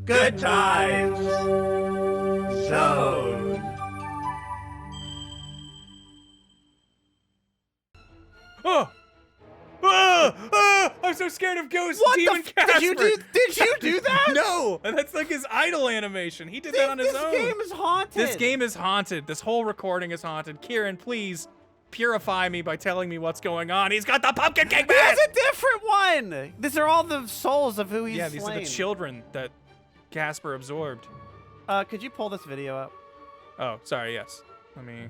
Good Times Zone. Oh! I'm so scared of ghosts. What Demon the Casper. Did you do that? No, that's like his idle animation. He did that on his own. This game is haunted. This game is haunted. This whole recording is haunted. Kirran, please purify me by telling me what's going on. He's got the pumpkin king There's mask. a different one. These are all the souls of who he's Yeah, these slain. are the children that Casper absorbed. Could you pull this video up? Oh, sorry. Yes. Let me.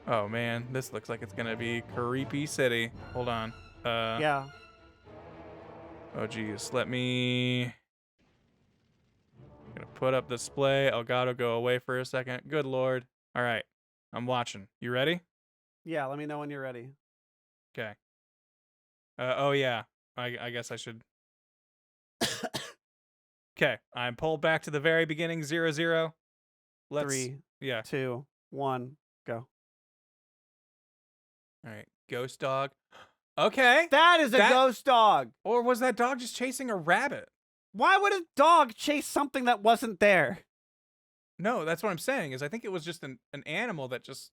Oh man, this looks like it's gonna be creepy city. Hold on. Yeah. Oh geez, let me. I'm gonna put up display. Elgato, go away for a second. Good lord. All right, I'm watching. You ready? Yeah. Let me know when you're ready. Okay. Oh yeah. I guess I should. Okay, I'm pulled back to the very beginning. 0-0. Let's. 3, Yeah. 2, 1, go. All right. Ghost dog. Okay. That is a ghost dog. Or was that dog just chasing a rabbit? Why would a dog chase something that wasn't there? No, that's what I'm saying. Is I think it was just an animal that just.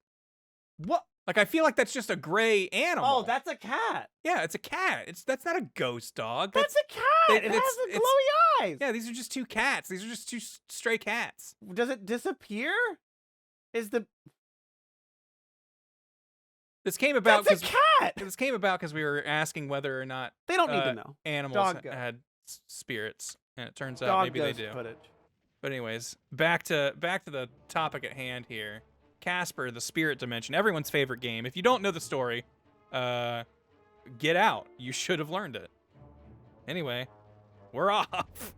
What? Like I feel like that's just a gray animal. Oh, that's a cat. Yeah, it's a cat. That's not a ghost dog. That's a cat. It has the glowy eyes. Yeah, these are just two cats. These are just two stray cats. Does it disappear? Is the This came about That's a cat. This came about because we were asking whether or not They don't need to know. animals Dog ghost. had spirits, and it turns out Dog maybe they ghost do. footage. But anyways, back to the topic at hand here. Casper, the spirit dimension, everyone's favorite game. If you don't know the story, get out. You should have learned it. Anyway, we're off.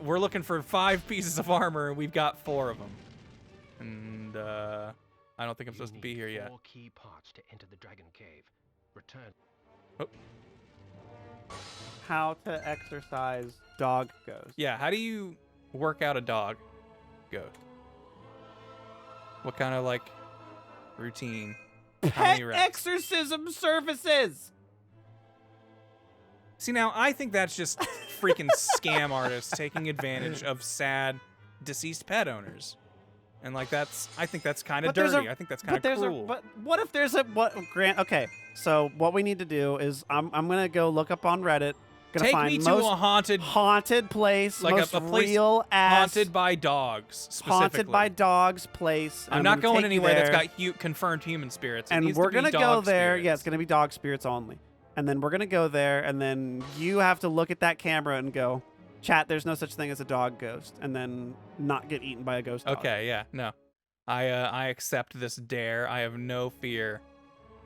We're looking for 5 pieces of armor, and we've got 4 of them. And I don't think I'm supposed to be here yet. 4 key parts to enter the dragon cave. Return. Oh. How to exercise dog ghost. Yeah, how do you work out a dog ghost? What kind of, like, routine? How many Pet reps? exorcism services. See, now, I think that's just freaking scam artists taking advantage of sad, deceased pet owners. And, like, I think that's kind of dirty. I think that's kind of cruel. But what if there's Grant, okay, so what we need to do is I'm going to go look up on Reddit. Gonna Take find me to most a haunted place, like most a place real ass haunted by dogs, specifically. haunted by dogs place. I'm not going anywhere that's got confirmed human spirits. And we're gonna go there. Yeah, it's gonna be dog spirits only. And then we're gonna go there, and then you have to look at that camera and go, "Chat, there's no such thing as a dog ghost," and then not get eaten by a ghost dog. Okay, yeah, no, I accept this dare. I have no fear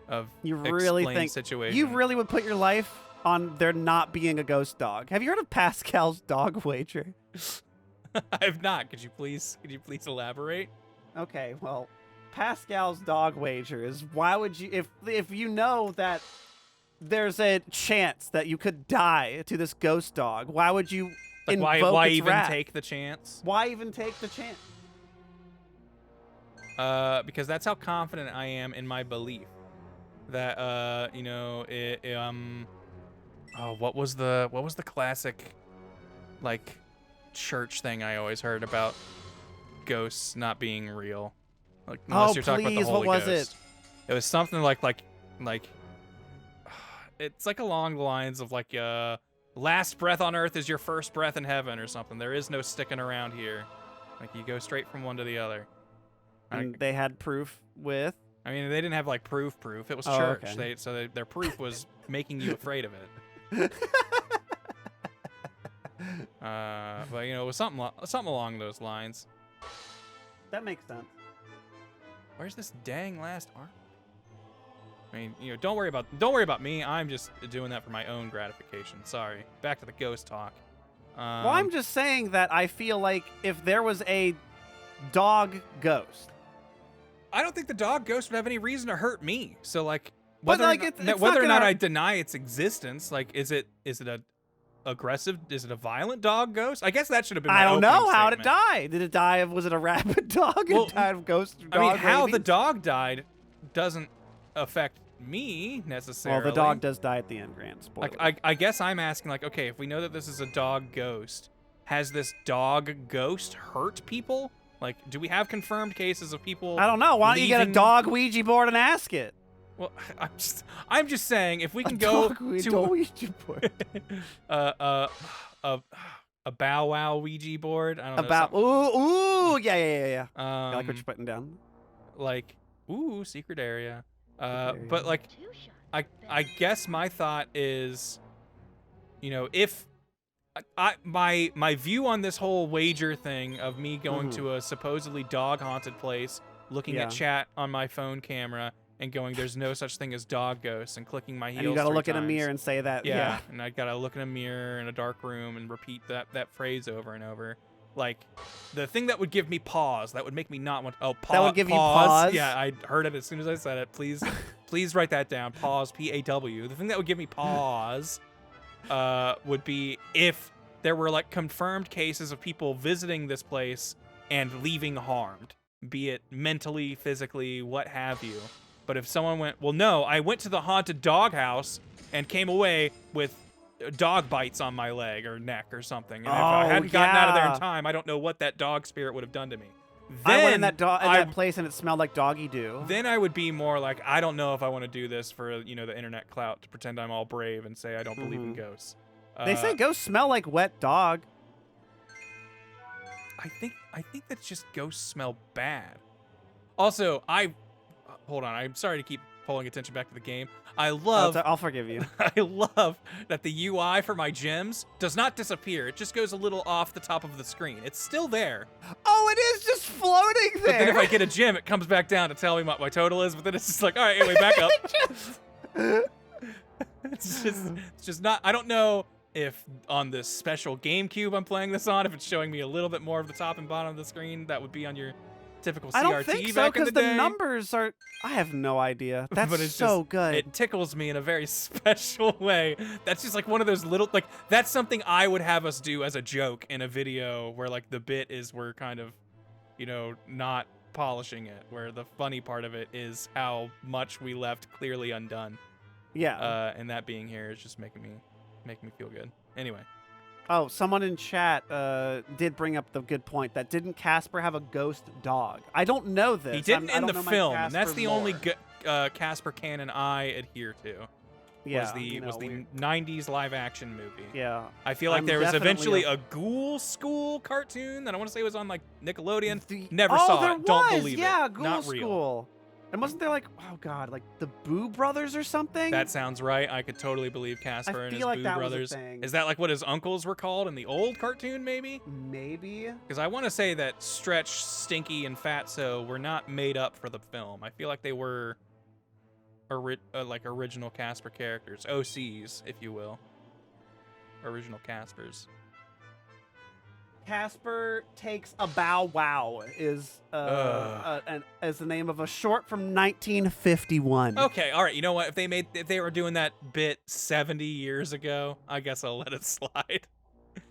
of You really think situation. you really would put your life on there not being a ghost dog? Have you heard of Pascal's dog wager? I have not. Could you please elaborate? Okay, well, Pascal's dog wager is why would you if you know that there's a chance that you could die to this ghost dog, why would you Like, invoke why its even wrath? take the chance? Why even take the chance? Because that's how confident I am in my belief that you know, oh, what was the classic, like, church thing I always heard about ghosts not being real? Like, unless you're talking about the Holy what was Ghost. It was something like it's like along the lines of like last breath on earth is your first breath in heaven or something. There is no sticking around here. Like, you go straight from one to the other. And they had proof with. I mean, they didn't have like proof. It was church. Okay. Their proof was making you afraid of it. But you know, it was something along those lines. That makes sense. Where's this dang last arm? I mean, you know, don't worry about me. I'm just doing that for my own gratification. Sorry. Back to the ghost talk. Well, I'm just saying that I feel like if there was a dog ghost, I don't think the dog ghost would have any reason to hurt me. So, like, But, whether like, or not gonna- I deny its existence, like, is it a aggressive? Is it a violent dog ghost? I guess that should have been. I don't know how it it died. Did it die of? Was it a rabid dog? Well, It died of ghost dog. I mean, how the rabies? dog died doesn't affect me necessarily. Well, the dog does die at the end, Grant. Spoiler. Like, I guess I'm asking, like, okay, if we know that this is a dog ghost, has this dog ghost hurt people? Like, do we have confirmed cases of people? I don't know. Why don't you get a dog Ouija board and ask it? Well, I'm just saying, if we can Dog to Ouija board. a Bow Wow Ouija board. I don't ooh, know. yeah. I like what you're putting down. Like, ooh, secret area. But like, I guess my thought is, you know, if my view on this whole wager thing of me going to a supposedly dog haunted place, looking at chat on my phone camera and going, there's no such thing as dog ghosts, and clicking my heels. And you gotta 3 look in times. a mirror and say that. Yeah, and I gotta look in a mirror in a dark room and repeat that phrase over and over. Like, the thing that would give me pause, that would make me not want. Oh, pause. That would give you pause. Yeah, I heard it as soon as I said it. Please, please write that down. Pause. PAW. The thing that would give me pause, would be if there were like confirmed cases of people visiting this place and leaving harmed, be it mentally, physically, what have you. But if someone went, well, no, I went to the haunted dog house and came away with dog bites on my leg or neck or something. And if I hadn't gotten out of there in time, I don't know what that dog spirit would have done to me. Then I went in that place and it smelled like doggy doo. Then I would be more like, I don't know if I want to do this for, you know, the internet clout, to pretend I'm all brave and say I don't believe in ghosts. They say ghosts smell like wet dog. I think that's just ghosts smell bad. Also, hold on. I'm sorry to keep pulling attention back to the game. I'll forgive you. I love that the UI for my gems does not disappear. It just goes a little off the top of the screen. It's still there. Oh, it is just floating there. But then if I get a gem, it comes back down to tell me what my total is. But then it's just like, all right, anyway, back up. It's just not. I don't know if on this special GameCube I'm playing this on, if it's showing me a little bit more of the top and bottom of the screen, that would be on your typical CRT. I don't think so, because the numbers are. I have no idea. That's but it's so just, good. It tickles me in a very special way. That's just like one of those little, like, that's something I would have us do as a joke in a video where like the bit is we're kind of, you know, not polishing it, where the funny part of it is how much we left clearly undone. Yeah. And that being here is just making me feel good. Anyway. Oh, someone in chat did bring up the good point that didn't Casper have a ghost dog? I don't know this. He didn't in the film, and that's the only Casper Casper canon I adhere to. Yeah, was the 90s live action movie. Yeah. I feel like there was eventually a Ghoul School cartoon that I want to say was on like Nickelodeon. Never saw it. Don't believe it. Yeah, Ghoul Not School. Real. And wasn't there like, oh god, like the Boo Brothers or something? That sounds right. I could totally believe Casper and his like Boo that Brothers. Was a thing. Is that like what his uncles were called in the old cartoon, maybe? Maybe. Because I want to say that Stretch, Stinky, and Fatso were not made up for the film. I feel like they were like original Casper characters, OCs, if you will. Original Caspers. Casper Takes a Bow Wow is the name of a short from 1951. Okay, all right. You know what? If they were doing that bit 70 years ago, I guess I'll let it slide.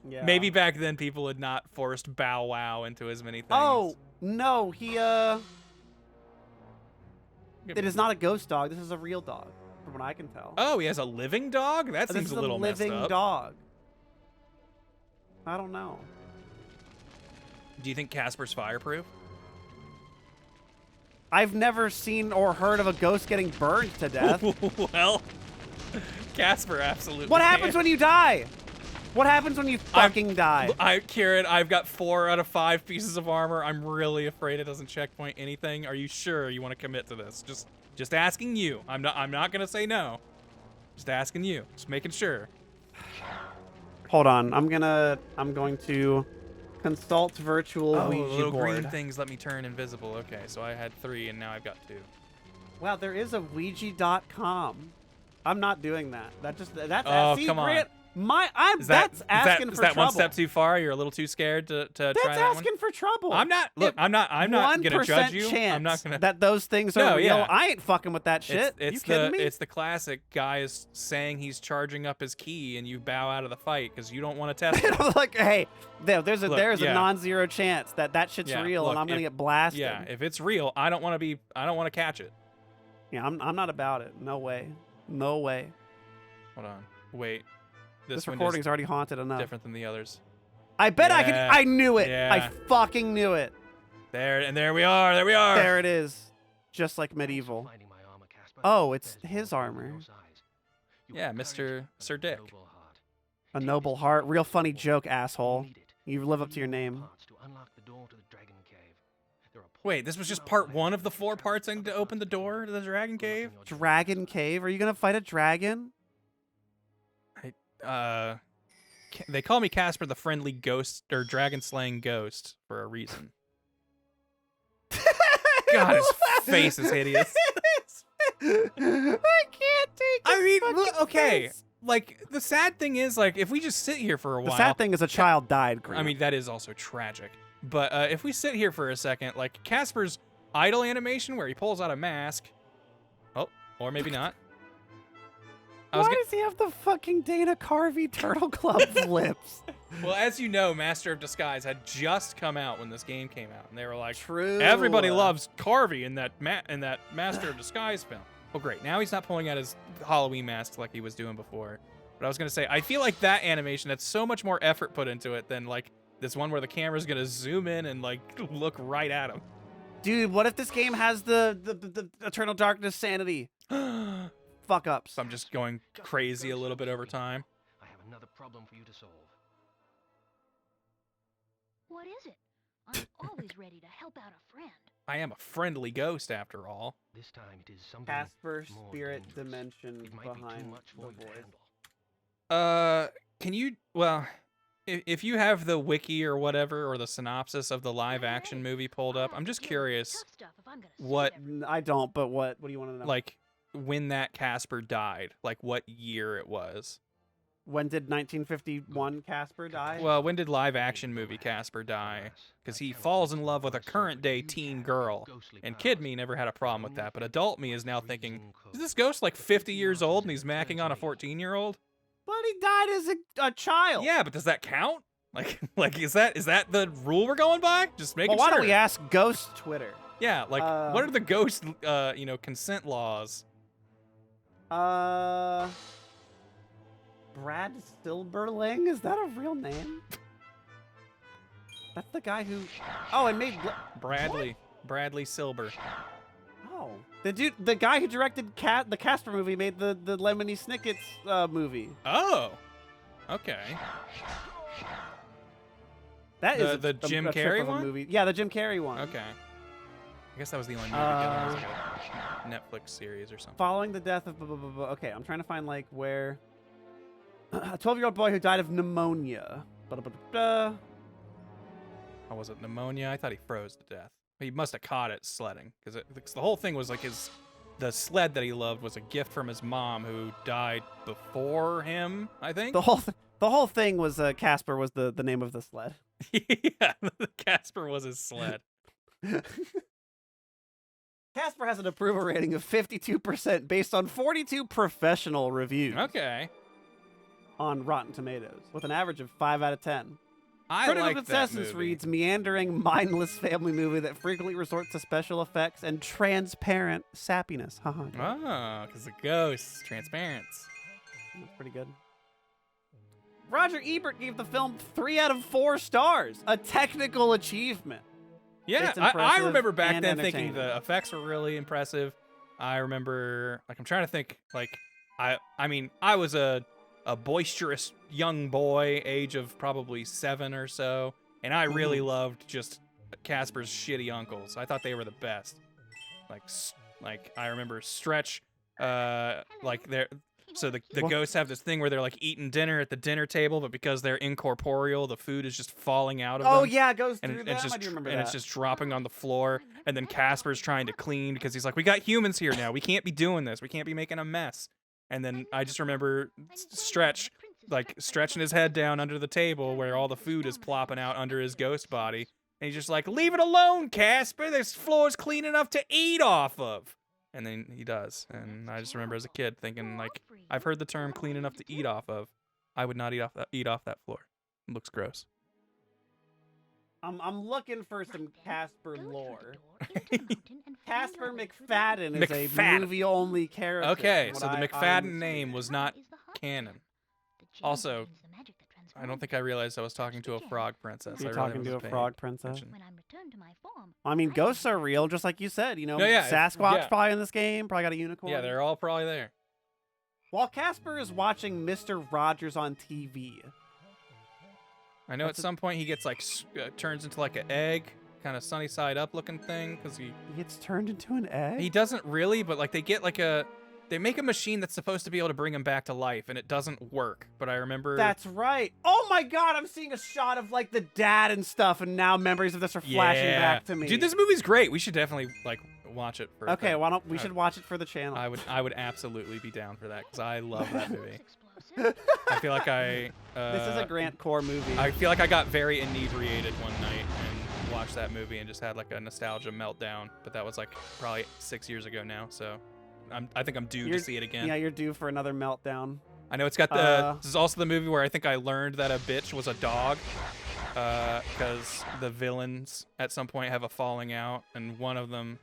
Yeah. Maybe back then people had not forced Bow Wow into as many things. Oh no, it is not a ghost dog. This is a real dog, from what I can tell. Oh, he has a living dog? That seems a little messed up. Living dog. I don't know. Do you think Casper's fireproof? I've never seen or heard of a ghost getting burned to death. Well, Casper absolutely. What happens when you die? What happens when you fucking die? Kirran, I've got 4 out of 5 pieces of armor. I'm really afraid it doesn't checkpoint anything. Are you sure you want to commit to this? Just asking you. I'm not gonna say no. Just asking you. Just making sure. Hold on. I'm going to consult virtual Ouija little board. Green things let me turn invisible. Okay, so I had 3 and now I've got 2. Wow, there is a Ouija.com. I'm not doing that. That's come on. Grant, that's asking for trouble. Is that one step too far? You're a little too scared to try that one? That's asking for trouble. I'm not. Look, I'm not gonna judge you. Chance I'm not gonna. that those things are real. Yeah. I ain't fucking with that shit. You kidding me? It's the classic guy is saying he's charging up his key, and you bow out of the fight because you don't want to test it. Like, hey, there's a non-zero chance that shit's real, and I'm gonna get blasted. Yeah, if it's real, I don't want to catch it. Yeah, I'm not about it. No way. No way. Hold on. Wait. This one recording's is already haunted enough. different than the others. I bet I can. Yeah. I knew it. Yeah. I fucking knew it. There we are. There we are. There it is. Just like medieval. Oh, it's his armor. Yeah, Mr. Sir Dick. A noble heart. Real funny joke, asshole. You live up to your name. Wait, this was just part 1 of the 4 parts to open the door to the Dragon Cave? Dragon Cave? Are you gonna fight a dragon? They call me Casper the Friendly Ghost, or Dragon Slaying Ghost, for a reason. God, his face is hideous. I can't take it. Okay. Like, the sad thing is, like, if we just sit here for a while... The sad thing is a child died, Grant. I mean, that is also tragic. But if we sit here for a second, like, Casper's idle animation where he pulls out a mask... Oh, or maybe not. Why does he have the fucking Dana Carvey Turtle Club lips? Well, as you know, Master of Disguise had just come out when this game came out, and they were like, "True, everybody loves Carvey in that Master of Disguise film." Oh, great! Now he's not pulling out his Halloween mask like he was doing before. But I was gonna say, I feel like that animation had so much more effort put into it than like this one where the camera's gonna zoom in and like look right at him. Dude, what if this game has the Eternal Darkness sanity? Fuck ups. So I'm just going crazy a little bit over time. I have another problem for you to solve. What is it? I'm always ready to help out a friend. I am a friendly ghost after all. This time it is something Casper more spirit dangerous. dimension It might be too behind much the for you to voice. handle. Can you, well, if you have the wiki or whatever, or the synopsis of the live action movie pulled up, I'm just curious what, I don't, but what do you want to know? like, when that Casper died, like what year it was. When did 1951 Casper die? Well, when did live action movie Casper die? Because he falls in love with a current day teen girl. And kid me never had a problem with that, but adult me is now thinking, is this ghost like 50 years old and he's macking on a 14-year-old? But he died as a child. Yeah, but does that count? Like is that the rule we're going by? Just making Well, why sure. don't we ask Ghost Twitter? Yeah, like what are the ghost consent laws? Brad Silberling? Is that a real name? That's the guy who... Oh, and made... Bradley Silber. Oh. The guy who directed the Casper movie made the Lemony Snicket's movie. Oh. Okay. That is the Jim Carrey one? movie. Yeah, the Jim Carrey one. Okay. I guess that was the only movie that was a Netflix series or something. Following the death of... Okay, I'm trying to find, like, where... A 12-year-old boy who died of pneumonia. How was it, pneumonia? I thought he froze to death. He must have caught it sledding, because the whole thing was like the sled that he loved was a gift from his mom who died before him, I think. The whole thing was Casper was the name of the sled. Yeah, Casper was his sled. Casper has an approval rating of 52% based on 42 professional reviews. Okay. On Rotten Tomatoes, with an average of 5 out of 10. I Critical like that consensus movie. reads meandering, mindless family movie that frequently resorts to special effects and transparent sappiness. Haha. Oh, because the ghosts, transparents. That's pretty good. Roger Ebert gave the film 3 out of 4 stars. A technical achievement. Yeah, It's I impressive remember back and then thinking entertaining. the effects were really impressive. I remember, like, I'm trying to think, like, I mean, I was a boisterous young boy, age of probably 7 or so, and I really loved just Casper's shitty uncles. I thought they were the best. Like I remember Stretch, like they're. So the ghosts have this thing where they're like eating dinner at the dinner table, but because they're incorporeal, the food is just falling out of them. Oh yeah, it goes And through it's them. just I do remember and that. it's just dropping on the floor, and then Casper's trying to clean because he's like, "We got humans here now. We can't be doing this. We can't be making a mess." And then I just remember Stretch, like stretching his head down under the table where all the food is plopping out under his ghost body, and he's just like, "Leave it alone, Casper. This floor's clean enough to eat off of." And then he does, and I just remember as a kid thinking, like, I've heard the term "clean enough to eat off of." I would not eat off that floor. It looks gross. I'm looking for some Casper Go through the lore. door into the mountain and Casper find out through the McFadden is a McFadden. movie-only character. Okay, from so what the I McFadden understand. name was not is the hut canon. gem. The gem Also, contains the magic that I don't transforms think I realized I was talking to a frog princess. You're I really talking to a wasn't paying frog princess. attention. When I'm returned to my form, I mean, I ghosts can are real, just like you said. No, yeah, Sasquatch yeah. probably in this game. Probably got a unicorn. Yeah, they're all probably there. While Casper is watching Mr. Rogers on TV. I know That's at some point he gets like turns into like an egg, kind of sunny side up looking thing, because He gets turned into an egg? he doesn't really, but like they make a machine that's supposed to be able to bring him back to life, and it doesn't work. But I remember That's right. Oh my god, I'm seeing a shot of like the dad and stuff, and now memories of this are flashing back to me. Dude, this movie's great. We should definitely like watch it. For Okay, the- why don't we should watch it for the channel? I would absolutely be down for that because I love that movie. explosive. I feel like I This is a Grant Core movie. I feel like I got very inebriated one night and watched that movie and just had like a nostalgia meltdown. But that was like probably 6 years ago now, so I think I'm due to see it again. Yeah, you're due for another meltdown. I know it's got the. This is also the movie where I think I learned that a bitch was a dog, because the villains at some point have a falling out, and one of them,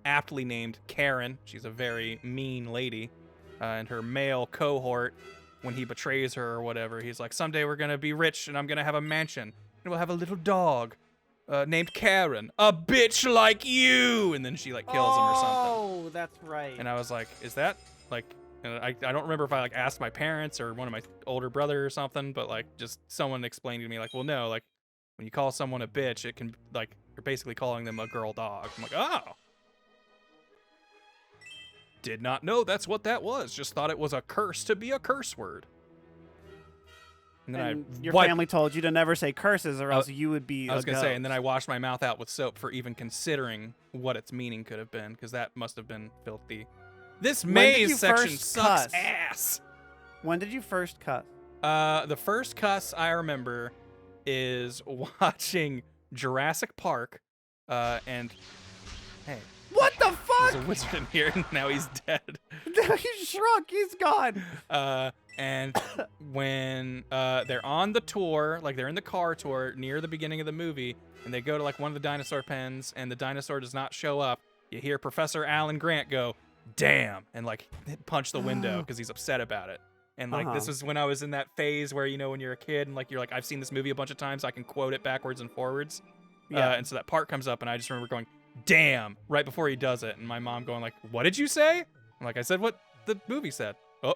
aptly named Kirran, she's a very mean lady, and her male cohort, when he betrays her or whatever, he's like, someday we're gonna be rich and I'm gonna have a mansion and we'll have a little dog, named Kirran, a bitch like you, and then she like kills him or something. Oh, that's right. And I was like, is that like, and I don't remember if I like asked my parents or one of my older brother or something, but like just someone explained to me like, well, no, like when you call someone a bitch, it can like, you're basically calling them a girl dog. I'm like, oh. Did not know that's what that was. Just thought it was a curse to be a curse word. And then And I your wiped- family told you to never say curses or else you would be I was going gonna to say, and then I washed my mouth out with soap for even considering what its meaning could have been, because that must have been filthy. This When did you maze section first sucks cuss? ass. When did you first cuss? The first cuss I remember is watching Jurassic Park, and hey, What the there's fuck? a wizard in here, and now he's dead. He shrunk. He's gone. And when they're on the tour, like they're in the car tour near the beginning of the movie, and they go to like one of the dinosaur pens, and the dinosaur does not show up, you hear Professor Alan Grant go, "Damn," and like punch the window because he's upset about it. And like this was when I was in that phase where, you know, when you're a kid and like you're like, I've seen this movie a bunch of times, I can quote it backwards and forwards. Yeah. And so that part comes up, and I just remember going, "Damn," right before he does it, and my mom going like, "What did you say?" I'm like, "I said what the movie said." Oh,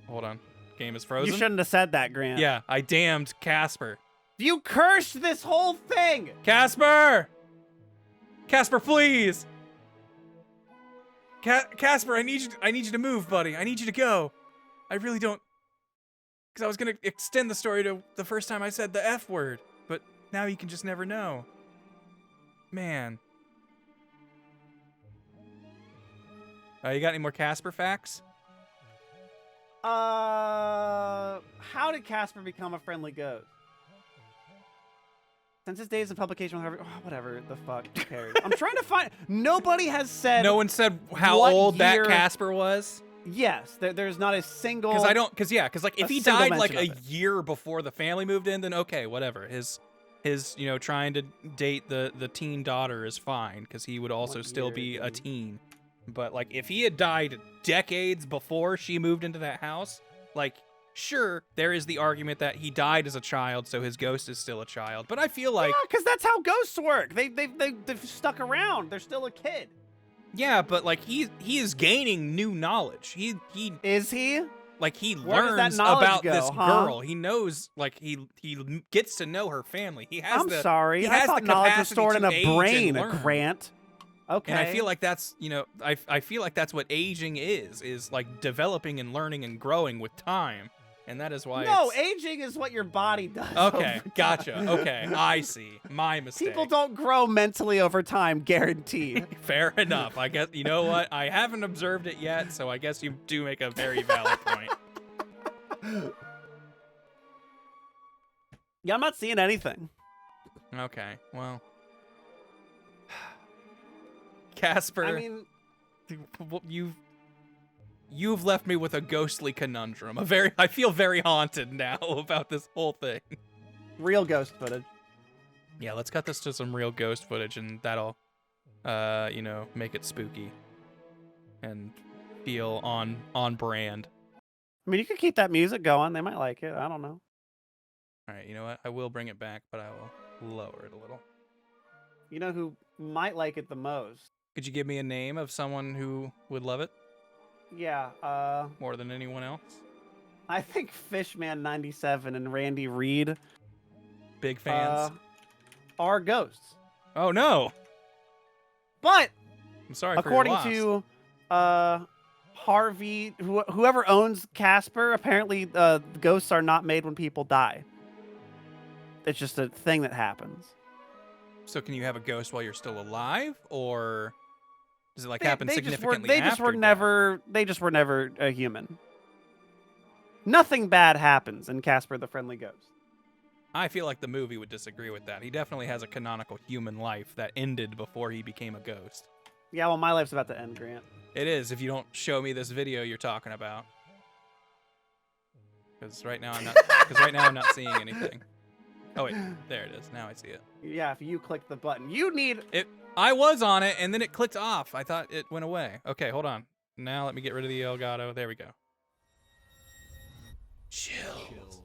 hold on, game is frozen. You shouldn't have said that, Grant. Yeah, I damned Casper. You cursed this whole thing. Casper! Casper, please! Casper, I need you to move, buddy. I need you to go. I really don't... Because I was going to extend the story to the first time I said the F word, but now you can just never know. Man. You got any more Casper facts? How did Casper become a friendly ghost? Since his days of publication, whatever the fuck, who cares? I'm trying to find. Nobody has said. No one said how what old year- that Casper was? Yes, there's not a single. Because like if a he single died like mention a of it. year before the family moved in, then okay, whatever. His you know, trying to date the teen daughter is fine because he would also What still year, be a dude? teen. But like if he had died decades before she moved into that house, like sure, there is the argument that he died as a child, so his ghost is still a child. But I feel like because that's how ghosts work. They've stuck around. They're still a kid. yeah, but like he is gaining new knowledge. He Is he? like he Where does that learns knowledge about go, this huh? girl. He knows like he gets to know her family. He has I'm the sorry. he I has thought the knowledge was capacity stored in to a age and brain, learn. Grant. Okay. And I feel like that's, you know, I feel like that's what aging is like developing and learning and growing with time. And that is why no, it's... aging is what your body does. Okay, over gotcha. time. Okay, I see. My mistake. People don't grow mentally over time, guaranteed. Fair enough. I guess, you know what? I haven't observed it yet, so I guess you do make a very valid point. Yeah, I'm not seeing anything. Okay, well. Casper, I mean, you've left me with a ghostly conundrum. I feel very haunted now about this whole thing. real ghost footage. Yeah, let's cut this to some real ghost footage, and that'll, you know, make it spooky and feel on brand. I mean, you could keep that music going. They might like it. I don't know. All right, you know what? I will bring it back, but I will lower it a little. You know who might like it the most? Could you give me a name of someone who would love it Yeah. more than anyone else? I think Fishman97 and Randy Reed Big fans. are ghosts. Oh no! But I'm sorry. according for your to loss. Harvey, whoever owns Casper, apparently ghosts are not made when people die. It's just a thing that happens. So can you have a ghost while you're still alive, or does it like happen significantly They after just were death? never. They just were never a human. Nothing bad happens in Casper the Friendly Ghost. I feel like the movie would disagree with that. He definitely has a canonical human life that ended before he became a ghost. Yeah, well, my life's about to end, Grant. It is, if you don't show me this video you're talking about. Because right now I'm not seeing anything. Oh wait, there it is. Now I see it. Yeah, if you click the button, you need. I was on it and then it clicked off. I thought it went away. Okay, hold on. Now let me get rid of the Elgato. There we go. Chills.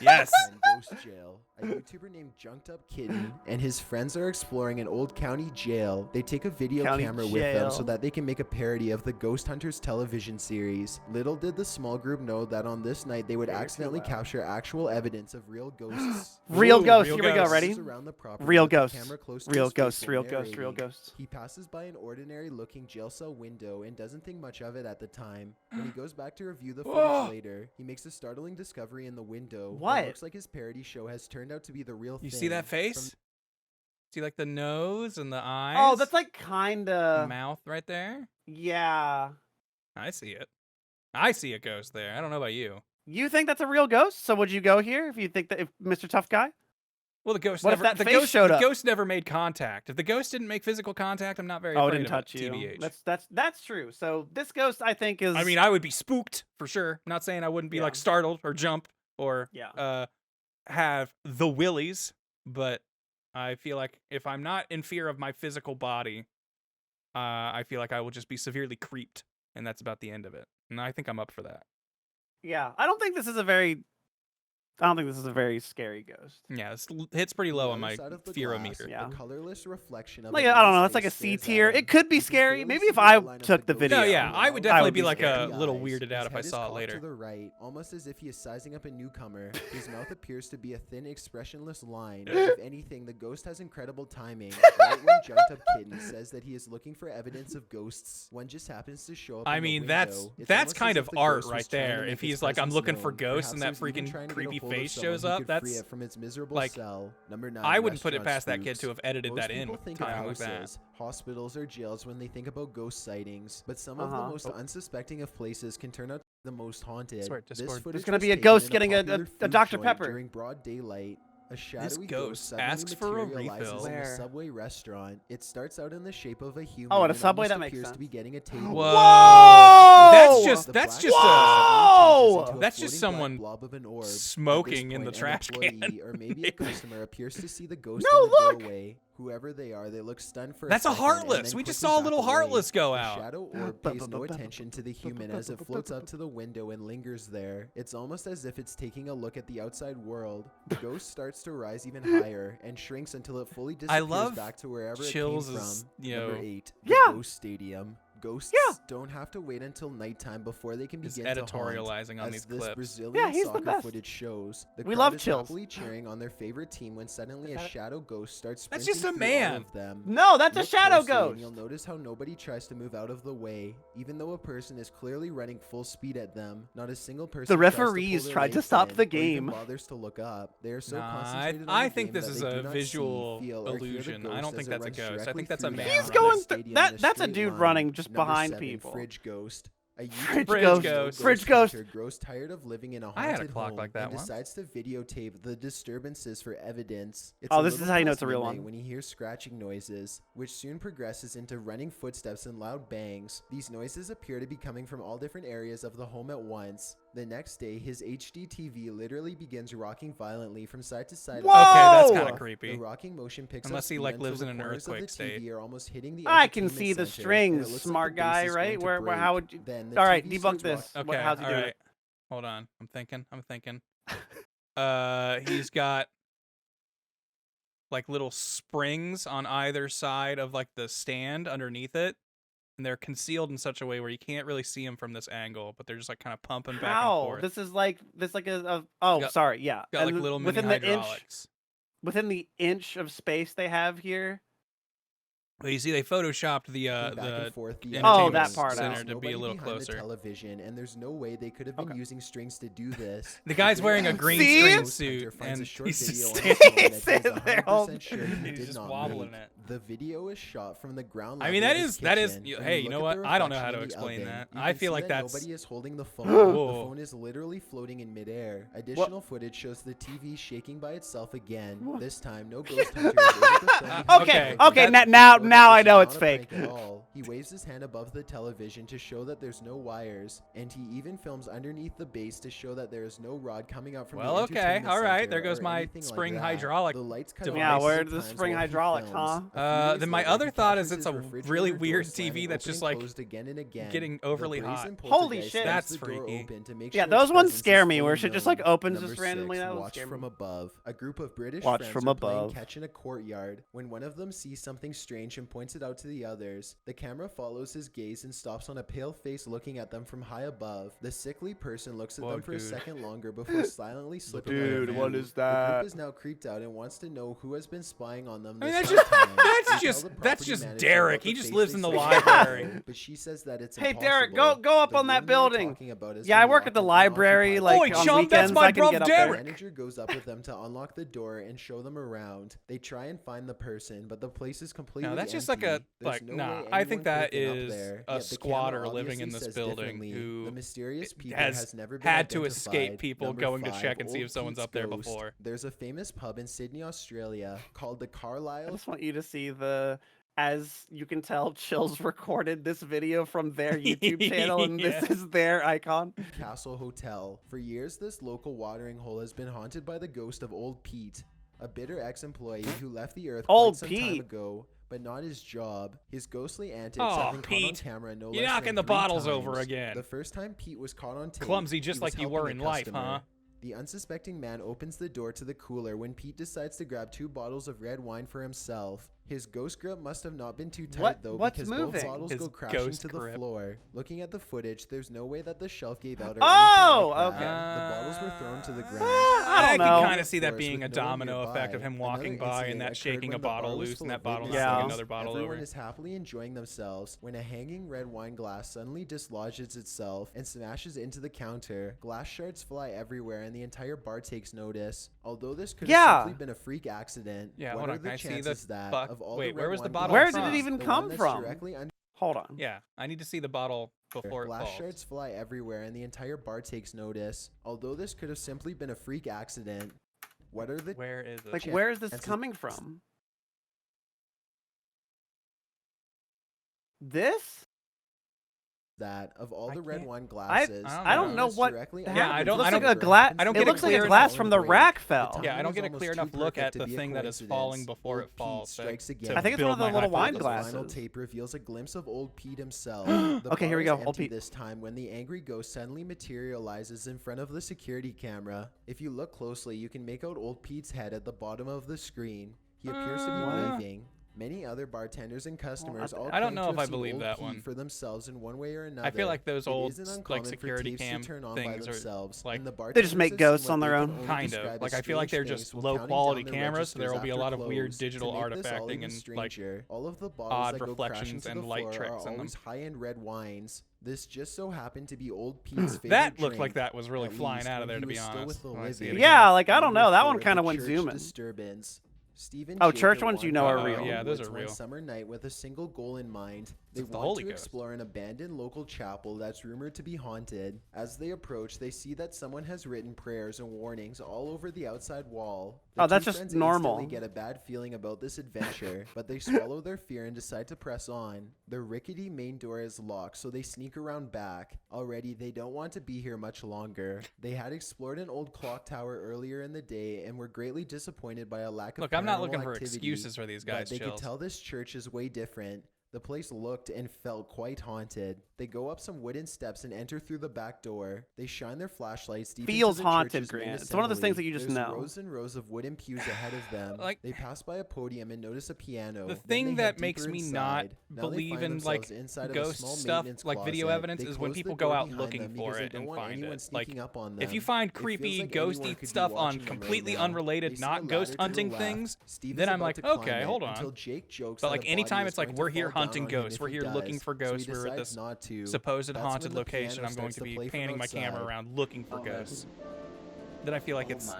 Yes. Ghost Jail. A YouTuber named Junked Up Kitten and his friends are exploring an old county jail. They take a video camera with them so that they can make a parody of the Ghost Hunters television series. Little did the small group know that on this night they would accidentally capture actual evidence of real ghosts. Real ghosts. real Here we go. ghosts. Ready? Around the property Real with the ghosts. camera close to Real his face ghosts. while Real ghosts. Real narrating. ghosts. He passes by an ordinary looking jail cell window and doesn't think much of it at the time. When he goes back to review the footage later, he makes a startling discovery in the window. What? It looks like his parody show has turned out to be the real thing. You see that face? See like the nose and the eyes? Oh, that's like the kinda. mouth right there? Yeah. I see it. I see a ghost there. I don't know about you. You think that's a real ghost? So would you go here if you think that if Mr. Tough Guy? Well, the ghost What if never, that the face ghost, showed the up? ghost never made contact. If the ghost didn't make physical contact, I'm not very Oh, it afraid didn't of it, touch you. TBH. That's true. So this ghost, I think, is. I mean, I would be spooked for sure. I'm not saying I wouldn't be Yeah. like startled or jump or Yeah. have the willies, but I feel like if I'm not in fear of my physical body, I feel like I will just be severely creeped, and that's about the end of it. And I think I'm up for that. Yeah. I don't think this is a very. I don't think this is a very scary ghost. Yeah, it hits pretty low on The other my side of the fearometer. glass, Yeah. the colorless reflection of Like a I don't know. man's It's like a face C stares tier. at him. It could be You can scary. clearly Maybe see if the I outline of took the ghost video. No, yeah, I would I definitely would be be like a scared. little weirded out His if I head is saw it cocked later. to the right, almost as if he is sizing up a newcomer. His mouth appears to be a thin, expressionless line. If anything, the ghost has incredible timing. Right when Junked Up Kitten says that he is looking for evidence of ghosts, one just happens to show up. I in the mean, window. that's It's that's almost kind as of if the art ghost was right trying to there. make If his he's like, I'm presence looking for known. ghosts, and that Perhaps he was even freaking trying to get a creepy hold of face someone shows who up, could free that's it from its miserable like, cell. Number 9. I wouldn't put it restaurant past that kid spooks. to have edited Most that in people with think of timing like that. houses, hospitals, or jails when they think about ghost sightings, but some of the most unsuspecting of places can turn out to be the most haunted. Discord. This There's footage gonna was be a taken ghost in getting a popular food Dr. joint Pepper. during broad daylight. A shadowy ghost suddenly asks for a materializes refill. in a Where? Subway restaurant. It starts out in the shape of a human. Oh, at a and Subway? almost That makes appears sense. to be getting a table. Whoa! That's just The that's black just box Whoa! suddenly changes into a That's just floating black someone blob of an orb. At this smoking in the point, an trash employee can. or maybe a customer appears to see the ghost No, in the look! doorway. Whoever they are, they look stunned for That's a a second and Heartless. then We just quickly saw a little back away. Heartless go The out. shadow orb pays no attention to the human as it floats up to the window and lingers there. It's almost as if it's taking a look at the outside world. The ghost starts to rise even higher and shrinks until it fully disappears love back to wherever Chills it came is, from. you Number know- 8, Yeah. the Ghost Stadium. Ghosts don't have to wait until nighttime before they can He's begin to haunt. editorializing on As these this clips. Brazilian Yeah, he's the soccer best. footage shows, the We crowd love is Chills. happily cheering on their favorite team when suddenly a shadow ghost starts That's sprinting just a through all man. of them. No, that's a Look shadow closely and ghost. You'll notice how nobody tries to move out of the way, even though a person is clearly running full speed at them. Not a single person. The tries to pull referees their tried to legs stop in the or even game. bothers to look up. They are so Nah, concentrated on I the think game this that is they a do not see, visual feel, or hear the illusion. I ghost don't think as it that's a runs ghost. I directly think that's a through man the He's running. going stadium through in a that's a straight dude line. running just Number behind 7, people. Fridge Ghost. A Fridge YouTuber ghost. named Fridge ghost. Hunter grows tired of living in a I had a haunted clock home like that and once. decides to videotape the disturbances for evidence. It's Oh, a this little is how you know past it's a real midnight one. when he hears scratching noises, which soon progresses into running footsteps and loud bangs. These noises appear to be coming from all different areas of the home at once. The next day, his HD TV literally begins rocking violently from side to side. Whoa! Okay, that's kind of The creepy. rocking motion picks Unless up he speed like until lives the in an corners of the earthquake state. TV are almost hitting the I can entertainment see the center, and it strings, looks smart like the base guy, is right? going to Where break. how would you? Then the All right, TV debunk starts this. rocking. Okay, How's he all doing right. it? Hold on. I'm thinking. He's got like little springs on either side of like the stand underneath it, and they're concealed in such a way where you can't really see them from this angle, but they're just like kind of pumping back and How? forth. This is like a oh, Got- sorry, yeah. Got like And little mini within the inch, hydraulics. within the inch of space they have here. But you see, they photoshopped the Back and forth the Oh, entertainment that part center out. to be a little behind closer. The television, and there's no way they could have been Okay. using strings to do this. The guy's wearing a green See? screen Ghost Hunter suit, finds a and short he's just video on standing his phone that he's there all- 100% sure he He's did just not wobbling make. it. The video is shot from the ground I level mean, of that his is kitchen. hey, When you know look at what? the I don't know how reflection to in the explain oven, that. you I can feel see like that that's nobody is holding the phone. Whoa. The phone is literally floating in midair. Additional footage shows the TV shaking by itself again. What? This time, no ghost hunter is able to film the Okay, camera okay, again. now So now I this know is it's not a fake. prank at all. He waves his hand above the television to show that there's no wires, and he even films underneath the base to show that there is no rod coming out from Well, the okay, entertainment all right, center there goes or my anything like spring that. hydraulic The lights cut device. Yeah, off where several the times spring while he hydraulics, films. huh? A few Then days my later, other he thought is captures it's his a refrigerator really door weird slamming TV that's open just, and like, closed again and again. getting overly The brazen hot. Holy poltergeist shit. leaves That's the door freaky. open to make Yeah, sure those its ones presence scare is me, where fully shit just, known. like, opens Number just randomly. 6, That would watch scare me. from above. A group of British Watch friends from are playing above. catch in a courtyard when one of them sees something strange and points it out to the others. The camera follows his gaze and stops on a pale face looking at them from high above. The sickly person looks at Whoa, them for a dude. second longer before silently slipping out of Dude, what view. is The that? group is now creeped out and wants to know who has been spying on them I mean, this that's whole time. They tell just the that's property just manager Derek. about the He just face lives they in the saw library. before, but she says that it's Hey, impossible. Derek, go up The on that room they were building. talking about has Yeah, I been work at the locked and library. unoccupied Like Oi, on chum, weekends, that's my I can bruv get up the there. Derek. manager goes up with them to unlock the door and show them around. They try and find the person, but the place is completely No, that's just empty. like a There's no nah. way I think anyone could that have been up is there, a yet the squatter camera living in obviously this says building differently. who the mysterious people has never been had to escape identified. people Number going to 5, check and see Old if someone's Pete's up there Ghost. before. There's a famous pub in Sydney, Australia called the I Carlisle just want you to see as you can tell, Chills recorded this video from their YouTube channel, and Yeah. this is their icon. Castle Hotel. For years, this local watering hole has been haunted by the ghost of Old Pete, a bitter ex-employee who left the earth Old quite some time Pete. ago, but not his job. His ghostly antics Oh, have been caught on Pete. camera no You're less knocking than the 3 bottles times. over again. The first time Pete was caught on tape, Clumsy just he was like you were helping in a life, customer. huh? The unsuspecting man opens the door to the cooler when Pete decides to grab 2 bottles of red wine for himself. His ghost grip must have not been too tight though, What's because moving? both bottles His go crashing ghost to the grip. floor. Looking at the footage, there's no way that the shelf gave out or Oh, anything like okay. that. The bottles were thrown to the ground. I don't can know. kind of see that Floors being a with no one domino effect of nearby. him walking Another by and incident that occurred shaking when a the bar bottle was loose full and that of bottle witnesses. knocking Yeah. another bottle Everyone over. is happily enjoying themselves when a hanging red wine glass suddenly dislodges itself and smashes into the counter. Glass shards fly everywhere and the entire bar takes notice. Although this could Yeah. have simply been a freak accident, Yeah, what hold are on, the can I see the chances that buck- of all wait, the where red was the wine bottle Where glass did it from? even the come one that's from? directly under Hold on. Yeah, I need to see the bottle before it glass falls. shards fly everywhere and the entire bar takes notice. Although this could have simply been a freak accident, what are the Where is it? Like, Yeah. where is this That's- coming from? This? that of all I the red can't- wine glasses? I don't know what directly happened. Yeah, I don't- It looks I like don't- a glass. I don't It get a looks like clear a glass enough- from the rack fell. Yeah, I don't get a Almost clear too enough look at perfect to the be a thing that is coincidence. falling before Old it falls. Pete strikes to again. I think it's one of the build my little wine hypothesis. The final glasses. tape reveals a glimpse of Old Pete himself. The Okay, here we bar go. is Old empty Pete. this time when the angry ghost suddenly materializes in front of the security camera. If you look closely, you can make out Old Pete's head at the bottom of the screen. He appears to be What? waving. Many other bartenders and customers all I don't claim know to if have I seen believe Old that Pete one. for themselves in one way or another. I feel like those It old isn't like uncommon for security tapes to cam turn on by things are themselves, like and the They just bartenders make have ghosts seen on what their they own. can only kind of describe like as I feel like they're strange just things low while counting quality down the cameras, so there will registers be a after lot of weird close. digital To make this all artifacting even and like stranger, all of the bottles odd that go crashing reflections to and the light floor tricks are in them. always high-end red wines. This just so happened to be Old Pete's favorite that looked like drink, that was really at flying least out of when there, he to be was still honest. with the when I see it living. again. Yeah, like I don't Number know. That one 4, kind of the went church zooming. disturbance. Steve and Oh, Jake church are ones you wandering know are around real. the Yeah, those woods are one real. summer night with a single goal in mind. They It's the want Holy to Ghost. explore an abandoned local chapel that's rumored to be haunted. As they approach, they see that someone has written prayers and warnings all over the outside wall. The Oh, that's two just friends normal. instantly get a bad feeling about this adventure, but they swallow their fear and decide to press on. The rickety main door is locked, so they sneak around back. Already, they don't want to be here much longer. They had explored an old clock tower earlier in the day and were greatly disappointed by a lack of Look, I'm not paranormal looking for activity, excuses for these but guys. they could Chills. tell this church is way different. The place looked and felt quite haunted. They go up some wooden steps and enter through the back door. They shine their flashlights deep Feels into the haunted, church's main Grant. It's one of those things assembly. that you just There's know. rows and rows of wooden pews ahead of them. Like, they pass by a podium and notice a piano. The Then thing they head that makes deeper me inside. not Now they believe find in like themselves inside of a ghost small stuff, maintenance like video closet. evidence, They is when close the people door go out behind looking them for because they it don't and want find anyone it. Like, sneaking up on if you them. find It feels creepy, like anyone ghosty could be stuff on watching them right completely now. unrelated, They see not a ghost ladder to the hunting left. things, Steve then is I'm about like, to climb okay, it hold until on. Jake jokes But that like a body anytime is it's like going to we're here fall down hunting on him ghosts, if we're he here looking does. for So he ghosts, we're at decides this not to. supposed That's haunted when the location, piano I'm going starts to to be play from panning my camera outside. around looking for ghosts. Then I feel like it's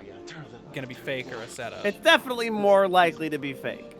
gonna be fake or a setup. It's definitely more likely to be fake.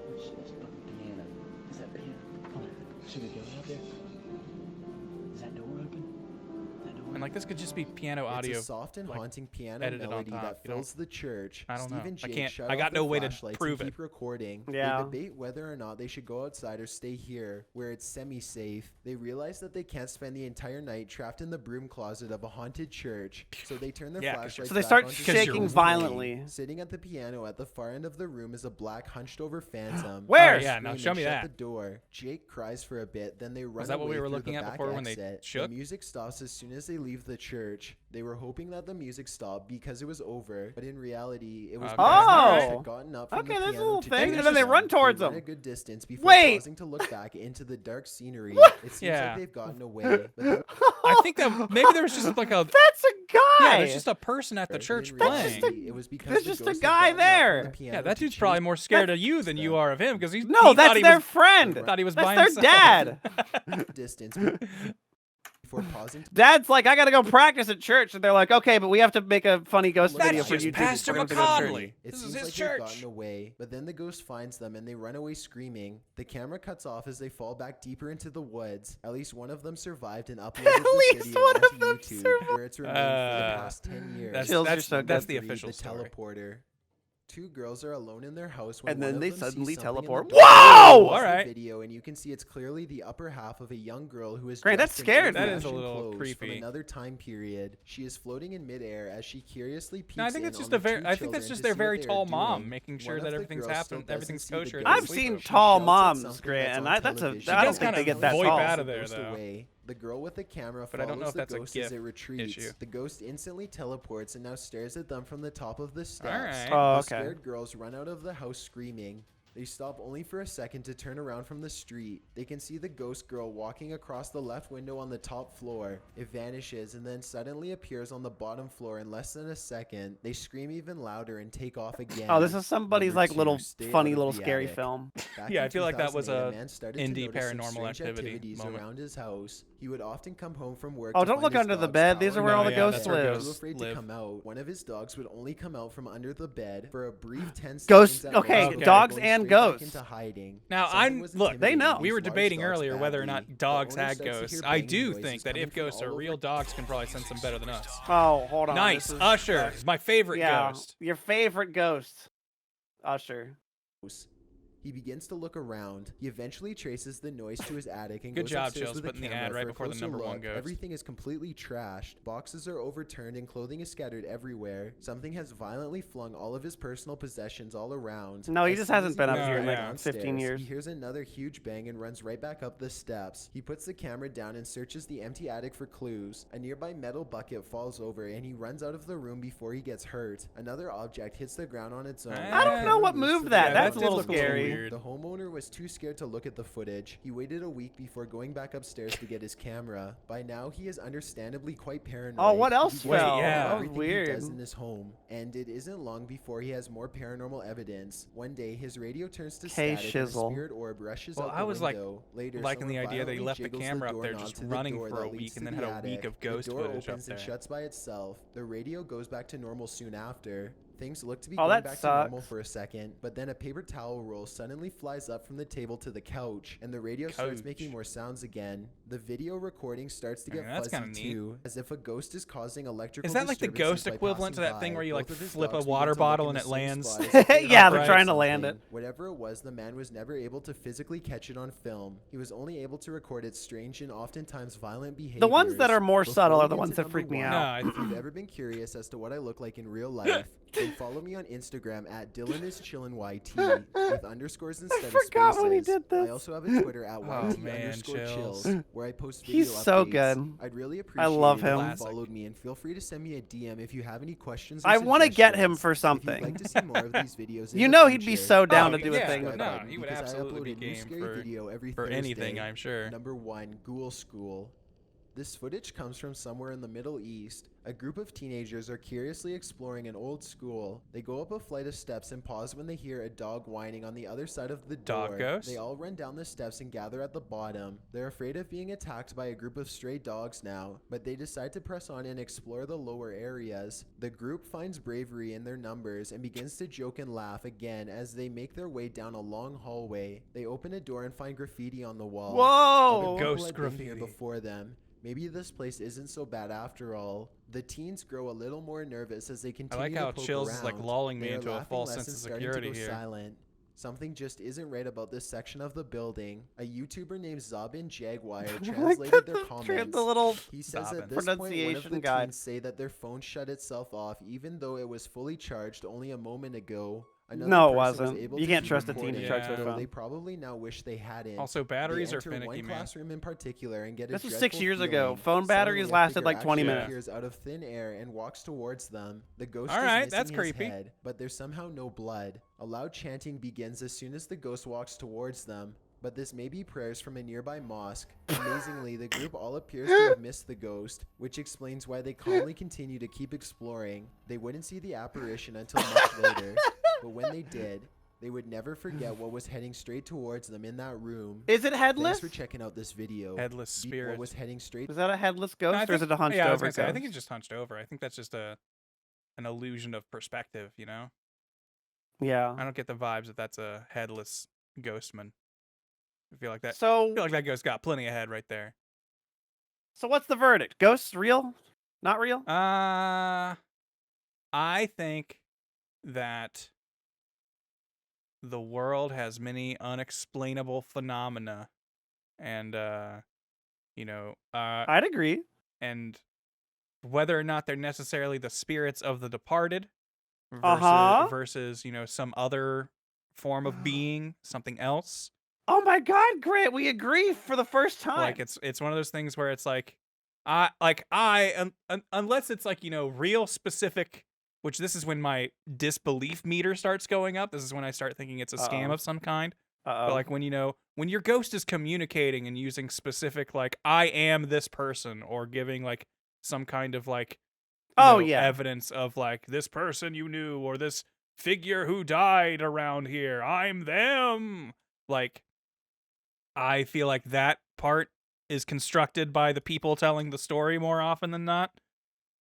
And like this could just be piano audio. It's a soft and like, haunting piano edited on melody top, that you know? fills the church. I don't Steve know. and I Jake can't- shut I off got their no way to flashlights prove and it. keep recording. Yeah. They debate whether or not they should go outside or stay here, where it's semi-safe. They realize that they can't spend the entire night trapped in the broom closet of a haunted church, so they turn their Yeah, 'cause flashlights So they back start onto you're shaking Steve's violently. brain. Sitting at the piano at the far end of the room is a black, hunched-over phantom. Where? Oh, yeah, now Scream show and me shut that. the door. Jake cries for a bit, then they run that what we away were through looking the at back before when they exit. shook? The music stops as soon as they leave the church. They were hoping that the music stopped because it was over, but in reality, it was Okay. because the Oh. ghost had gotten up from Okay, the there's a piano little to thing, chase and then they them. run towards run them. a good distance before Wait. pausing to look back into the dark scenery. What? It seems Yeah. like they've gotten away, but then I think that maybe there was just like a That's a guy. yeah, there's just a person at the but church in playing. reality, it was because there's the just a ghost had guy gotten up from the there. piano Yeah, that to dude's chase probably more scared of you than you are of him because he No, he that's thought he their was, friend. thought he was That's by their himself. dad. distance before pausing to Dad's like, I gotta go practice at church, and they're like, okay, but we have to make a funny ghost That's video for just YouTube. Pastor We're gonna go to church. McConley. It This is seems his like church. they've gotten away, but then the ghost finds them and they run away screaming. The camera cuts off as they fall back deeper into the woods. At least one of them survived and uploaded At the least video one of onto them YouTube, where it's remained for the past 10 years. That's Chills, you're that's, so that's good. the 3, official the story. teleporter. Two girls are alone in their house when And one then of they them suddenly sees something in the teleport. dark. Whoa! Pause the Alright. video and you can see it's clearly the upper half of a young girl who is Grant, dressed that's in scared me. That is a old-fashioned little clothes from creepy. another time period. She is floating in midair as she curiously peeks No, I think in it's just on a the very. two I think that's children just to their see what very they are tall mom doing. making One sure of that the everything's girls happening, still everything's doesn't see the kosher. ghost. I've They seen sleep. She tall shouts at moms, something Grant, that's and on that's a. television. I She don't does think kinda they get that voip tall. out of there, Ghost though. away. The girl with the camera But I don't know follows if the that's a ghost as GIF it retreats. issue. The ghost instantly teleports and now stares at them from the top of the steps. Alright. Oh, The okay. scared girls run out of the house screaming. They stop only for a second to turn around from the street. They can see the ghost girl walking across the left window on the top floor. It vanishes and then suddenly appears on the bottom floor in less than a second. They scream even louder and take off again. Oh, this is somebody's Number like 2, little stay funny out of little the scary attic. film. Back Yeah, in I feel like that was 2008, a man started to indie notice some paranormal strange activity activities moment. around his house. He would often come home from work. Oh, to don't find look his under the dogs bed. These are where all the No, yeah, ghosts that's where live. ghosts Too afraid live. to come out. One of his dogs would only come out from under the bed for a brief 10 Ghosts- seconds. at okay, most before dogs going and straight back ghosts. into hiding. Now, Something was look, they know. intimidating We were these large debating dogs earlier whether or badly. not dogs The owner had starts to ghosts. hear I banging do noises think that coming if from ghosts all are over real, dogs can probably sense them better than us. Oh, hold on. Nice, this is- Usher is my favorite Yeah, ghost. your favorite ghost, Usher. He begins to look around. He eventually traces the noise to his attic and Good goes job, upstairs Chills, with a putting the camera ad right for a before the closer number one look. ghost. Everything is completely trashed. Boxes are overturned and clothing is scattered everywhere. Something has violently flung all of his personal possessions all around. No, he As just soon hasn't as he been up goes here in, back like, downstairs, 15 years. He hears another huge bang and runs right back up the steps. He puts the camera down and searches the empty attic for clues. A nearby metal bucket falls over and he runs out of the room before he gets hurt. Another object hits the ground on its own. I don't know what Moves to moved the that. ground That's on a little its own. scary. weird. The homeowner was too scared to look at the footage. He waited a week before going back upstairs to get his camera. By now, he is understandably quite paranoid. Oh, what else He begins Wait, to fell? follow yeah. That was everything weird. he does in his home, and it isn't long before he has more paranormal evidence. One day, his radio turns to Hey, static, and a Shizzle. spirit orb rushes Well, out I the was, like, window. Later, liking the someone idea that he violently left the jiggles camera up there doorknob just to the running door for that a leads week to and then the had a week attic. of ghost the door footage up opens and there. shuts by itself. The radio goes back to normal soon after. Things look to be Oh, going that back to normal sucks. for a second, but then a paper towel roll suddenly flies up from the table to the couch, and the radio starts making more sounds again. The video recording starts to get that's fuzzy kinda neat. too, as if a ghost is causing electrical Is that like the disturbances ghost by equivalent to passing that thing by. where you like Both of his flip a dogs water begin to bottle look and in it the same lands? spot as if they Yeah, are they're Right. trying to land it. something. Whatever it was, the man was never able to physically catch it on film. He was only able to record its strange and oftentimes violent behaviors. The ones that are more Before subtle we are the get ones to that number freak me one, out. No, if you've ever been curious as to what I look like in real life, then follow me on Instagram at DylanIsChillinYT with underscores instead of forgot spaces. when he did this. I also have a Twitter at Oh, YT man, underscore chills. chills where I post video He's so updates. good. I'd really appreciate love it if him. you Classic. followed me, and feel free to send me a DM if you have any questions or I want to get him suggestions. for If you'd something. like to see more of these videos in You the know he'd be future, so down Oh, to do a yeah, thing with no, it. he would because I absolutely upload be a new game scary for- video every for anything, Thursday. I'm sure. Number 1, Ghoul School. This footage comes from somewhere in the Middle East. A group of teenagers are curiously exploring an old school. They go up a flight of steps and pause when they hear a dog whining on the other side of the door. Dog ghost? They all run down the steps and gather at the bottom. They're afraid of being attacked by a group of stray dogs now, but they decide to press on and explore the lower areas. The group finds bravery in their numbers and begins to joke and laugh again as they make their way down a long hallway. They open a door and find graffiti on the wall. Whoa! Other people Ghost had been here graffiti. before them. Maybe this place isn't so bad after all. The teens grow a little more nervous as they I continue like to how poke Chills is like around. lulling They me are into a laughing false less sense of and starting to security go here. silent. Something just isn't right about this section of the building. A YouTuber named Zabin Jaguar translated their comments. The little He says Zabin. at this point, one of Pronunciation the guide. teens say that their phone shut itself off even though it was fully charged only a moment ago. Another No, it person was wasn't. able You to can't keep trust a teen to recording, charge their though phone. They probably now wish they hadn't. Also, They batteries are enter finicky, one man. classroom in particular and get This a was 6 dreadful years ago. feeling. Phone batteries Suddenly, a lasted figure like 20 actually minutes. appears out of thin air and walks towards them. The ghost All is right, missing that's his creepy. head, but there's somehow no blood. A loud chanting begins as soon as the ghost walks towards them. But this may be prayers from a nearby mosque. Amazingly, the group all appears to have missed the ghost, which explains why they calmly continue to keep exploring. They wouldn't see the apparition until much later, but when they did, they would never forget what was heading straight towards them in that room. Is it headless? Thanks for checking out this video. Headless spirit. What was heading straight Is that a headless ghost, No, I or is think- it a hunched yeah, I was over gonna say, I ghost? think it's just hunched over. I think that's just an illusion of perspective, you know? Yeah. I don't get the vibes that that's a headless ghostman. I feel like that. I So, feel like that ghost got plenty of head right there. so what's the verdict? Ghosts real? Not real? I think that the world has many unexplainable phenomena, and I'd agree. and whether or not they're necessarily the spirits of the departed versus some other form of being, something else. Oh my God, Grant, we agree for the first time. Like it's one of those things where it's like unless it's like real specific, which this is when my disbelief meter starts going up. This is when I start thinking it's a scam Uh-oh. of some kind. Uh-oh. But like when your ghost is communicating and using specific like I am this person, or giving like some kind of like evidence of like this person you knew, or this figure who died around here, I'm them. Like I feel like that part is constructed by the people telling the story more often than not.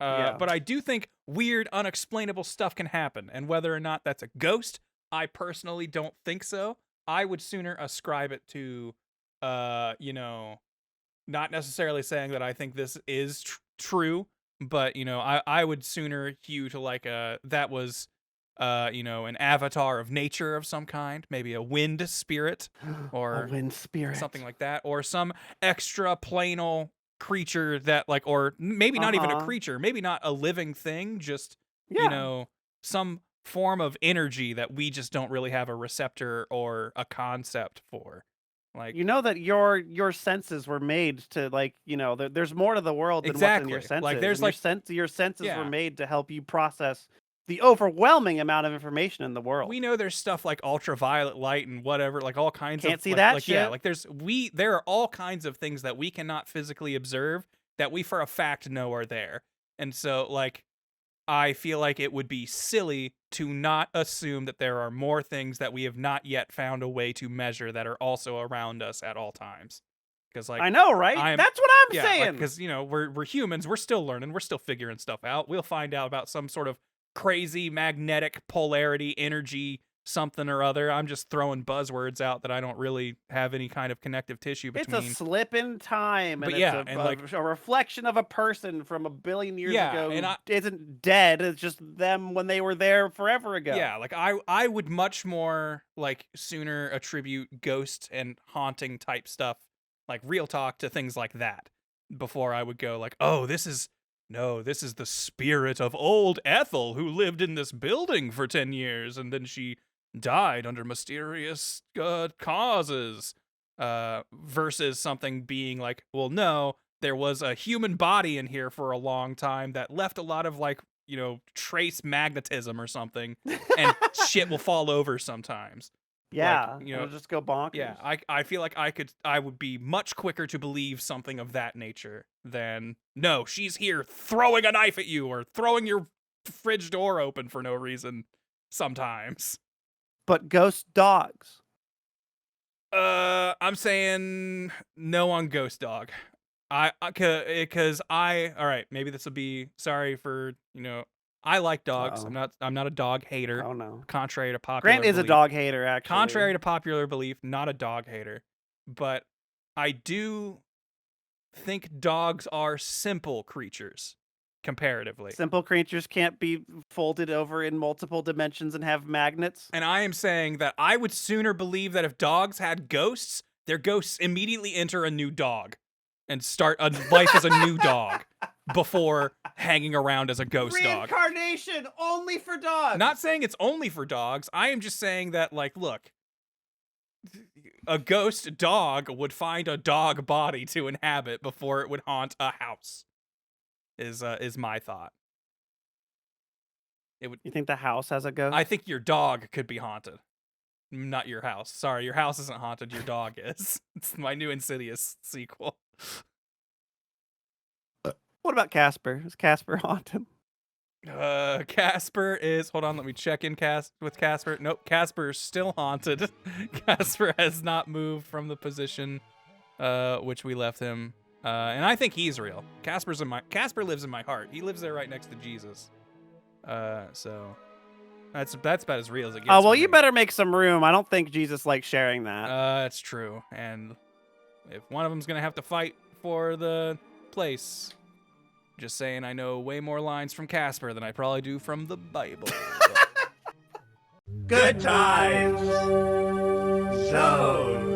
But I do think weird, unexplainable stuff can happen, and whether or not that's a ghost, I personally don't think so. I would sooner ascribe it to, not necessarily saying that I think this is true, but I would sooner hew to like that was, an avatar of nature of some kind, maybe a wind spirit, or a wind spirit, something like that, or some extra planal creature that like, or maybe not even a creature, maybe not a living thing, just some form of energy that we just don't really have a receptor or a concept for. Like that your senses were made to like there's more to the world than what's in your senses. Like there's and your senses were made to help you process the overwhelming amount of information in the world. We know there's stuff like ultraviolet light and whatever, like all kinds of can't see like, that like, shit. Yeah, like there are all kinds of things that we cannot physically observe that we for a fact know are there. And so like I feel like it would be silly to not assume that there are more things that we have not yet found a way to measure that are also around us at all times. Because like I know, right? That's what I'm saying. Because we're humans, we're still learning, we're still figuring stuff out. We'll find out about some sort of crazy magnetic polarity energy something or other. I'm just throwing buzzwords out that I don't really have any kind of connective tissue between. It's a slip in time, and But yeah, it's and like a reflection of a person from a billion years ago and who isn't dead. It's just them when they were there forever ago. Yeah, like I would much more like sooner attribute ghost and haunting type stuff, like real talk, to things like that before I would go like, oh, this is the spirit of old Ethel who lived in this building for 10 years and then she died under mysterious causes, versus something being like, well, no, there was a human body in here for a long time that left a lot of like, trace magnetism or something, and shit will fall over sometimes. Yeah, like, it'll just go bonkers. Yeah, I feel like I would be much quicker to believe something of that nature than, no, she's here throwing a knife at you or throwing your fridge door open for no reason sometimes. But ghost dogs. I'm saying no on ghost dog. All right, maybe this will be, sorry for, I like dogs. Uh-oh. I'm not a dog hater. Oh no. Contrary to popular Grant is belief. a dog hater, actually. Contrary to popular belief, not a dog hater. But I do think dogs are simple creatures, comparatively. Simple creatures can't be folded over in multiple dimensions and have magnets. And I am saying that I would sooner believe that if dogs had ghosts, their ghosts immediately enter a new dog and start a life as a new dog before hanging around as a ghost dog. Reincarnation only for dogs. Not saying it's only for dogs. I am just saying that, like, look, a ghost dog would find a dog body to inhabit before it would haunt a house. Is my thought. You think the house has a ghost? I think your dog could be haunted. Not your house. Sorry, your house isn't haunted. Your dog is. It's my new Insidious sequel. What about Casper? Is Casper haunted? Casper is. Hold on, let me check in with Casper. Nope, Casper is still haunted. Casper has not moved from the position which we left him. And I think he's real. Casper lives in my heart. He lives there right next to Jesus. So that's about as real as it gets. Oh, well, you better make some room. I don't think Jesus likes sharing that. It's true. And if one of them's gonna have to fight for the place, just saying, I know way more lines from Casper than I probably do from the Bible. Good times. Zone.